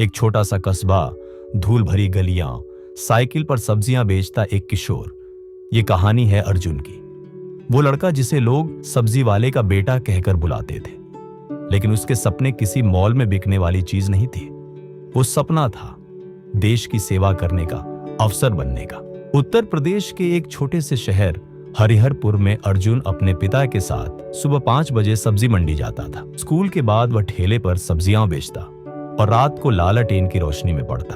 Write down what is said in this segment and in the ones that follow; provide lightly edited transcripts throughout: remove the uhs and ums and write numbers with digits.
एक छोटा सा कस्बा, धूल भरी गलियां, साइकिल पर सब्जियां बेचता एक किशोर। ये कहानी है अर्जुन की। वो लड़का जिसे लोग सब्जी वाले का बेटा कहकर बुलाते थे, लेकिन उसके सपने किसी मॉल में बिकने वाली चीज नहीं थी। वो सपना था देश की सेवा करने का, अफसर बनने का। उत्तर प्रदेश के एक छोटे से शहर हरिहरपुर में अर्जुन अपने पिता के साथ सुबह 5 बजे सब्जी मंडी जाता था। स्कूल के बाद वह ठेले पर सब्जियां बेचता और रात को लालटेन की रोशनी में पढ़ता।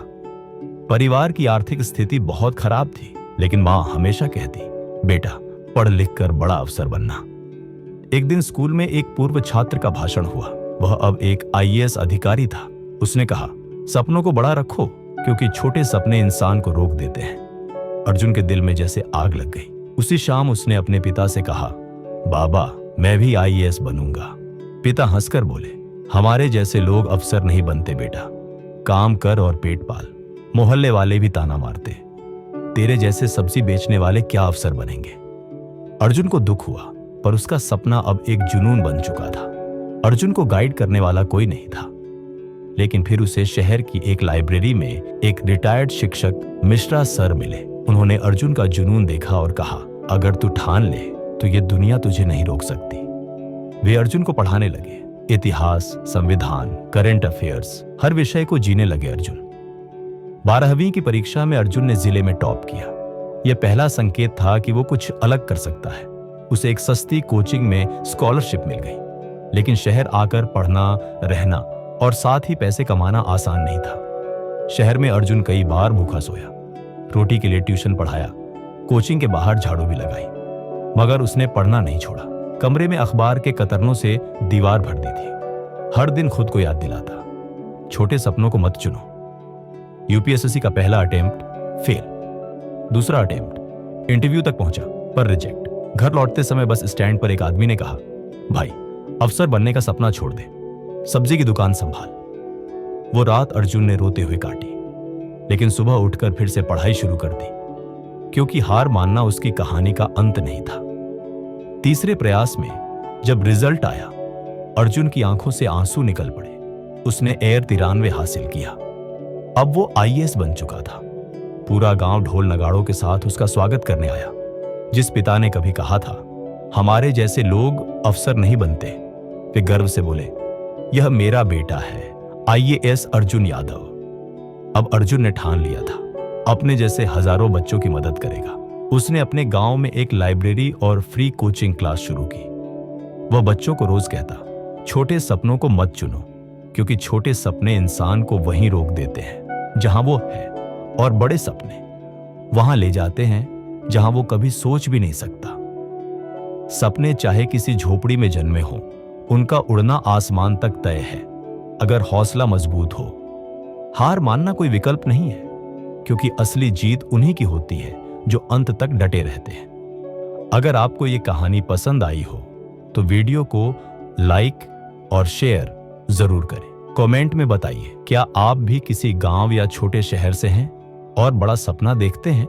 परिवार की आर्थिक स्थिति बहुत खराब थी, लेकिन मां हमेशा कहती, बेटा पढ़ लिख कर बड़ा अफसर बनना। एक दिन स्कूल में एक पूर्व छात्र का भाषण हुआ। वह अब एक आईएएस अधिकारी था। उसने कहा, सपनों को बड़ा रखो, क्योंकि छोटे सपने इंसान को रोक देते हैं। अर्जुन के दिल में जैसे आग लग गई। उसी शाम उसने अपने पिता से कहा, बाबा मैं भी आईएएस बनूंगा। पिता हंसकर बोले, हमारे जैसे लोग अफसर नहीं बनते बेटा, काम कर और पेट पाल। मोहल्ले वाले भी ताना मारते, तेरे जैसे सब्जी बेचने वाले क्या अफसर बनेंगे। अर्जुन को दुख हुआ, पर उसका सपना अब एक जुनून बन चुका था। अर्जुन को गाइड करने वाला कोई नहीं था, लेकिन फिर उसे शहर की एक लाइब्रेरी में एक रिटायर्ड शिक्षक मिश्रा सर मिले। उन्होंने अर्जुन का जुनून देखा और कहा, अगर तू ठान ले तो ये दुनिया तुझे नहीं रोक सकती। वे अर्जुन को पढ़ाने लगे। इतिहास, संविधान, करंट अफेयर्स, हर विषय को जीने लगे अर्जुन। 12वीं की परीक्षा में अर्जुन ने जिले में टॉप किया। यह पहला संकेत था कि वो कुछ अलग कर सकता है। उसे एक सस्ती कोचिंग में स्कॉलरशिप मिल गई, लेकिन शहर आकर पढ़ना, रहना और साथ ही पैसे कमाना आसान नहीं था। शहर में अर्जुन कई बार भूखा सोया, रोटी के लिए ट्यूशन पढ़ाया, कोचिंग के बाहर झाड़ू भी लगाई, मगर उसने पढ़ना नहीं छोड़ा। कमरे में अखबार के कतरनों से दीवार भर दी थी। हर दिन खुद को याद दिलाता, छोटे सपनों को मत चुनो। यूपीएससी का पहला अटेम्प्ट फेल, दूसरा अटेम्प्ट इंटरव्यू तक पहुंचा पर रिजेक्ट। घर लौटते समय बस स्टैंड पर एक आदमी ने कहा, भाई अफसर बनने का सपना छोड़ दे, सब्जी की दुकान संभाल। वो रात अर्जुन ने रोते हुए काटी, लेकिन सुबह उठकर फिर से पढ़ाई शुरू कर दी, क्योंकि हार मानना उसकी कहानी का अंत नहीं था। तीसरे प्रयास में जब रिजल्ट आया, अर्जुन की आंखों से आंसू निकल पड़े। उसने एयर 93 हासिल किया। अब वो आईएएस बन चुका था। पूरा गांव ढोल नगाड़ों के साथ उसका स्वागत करने आया। जिस पिता ने कभी कहा था, हमारे जैसे लोग अफसर नहीं बनते, वे गर्व से बोले, यह मेरा बेटा है, आईएएस अर्जुन यादव। अब अर्जुन ने ठान लिया था, अपने जैसे हजारों बच्चों की मदद करेगा। उसने अपने गांव में एक लाइब्रेरी और फ्री कोचिंग क्लास शुरू की। वह बच्चों को रोज कहता, छोटे सपनों को मत चुनो, क्योंकि छोटे सपने इंसान को वहीं रोक देते हैं जहां वो है, और बड़े सपने वहां ले जाते हैं जहां वो कभी सोच भी नहीं सकता। सपने चाहे किसी झोपड़ी में जन्मे हों, उनका उड़ना आसमान तक तय है, अगर हौसला मजबूत हो। हार मानना कोई विकल्प नहीं है, क्योंकि असली जीत उन्हीं की होती है जो अंत तक डटे रहते हैं। अगर आपको ये कहानी पसंद आई हो तो वीडियो को लाइक और शेयर जरूर करें। कमेंट में बताइए, क्या आप भी किसी गांव या छोटे शहर से हैं और बड़ा सपना देखते हैं?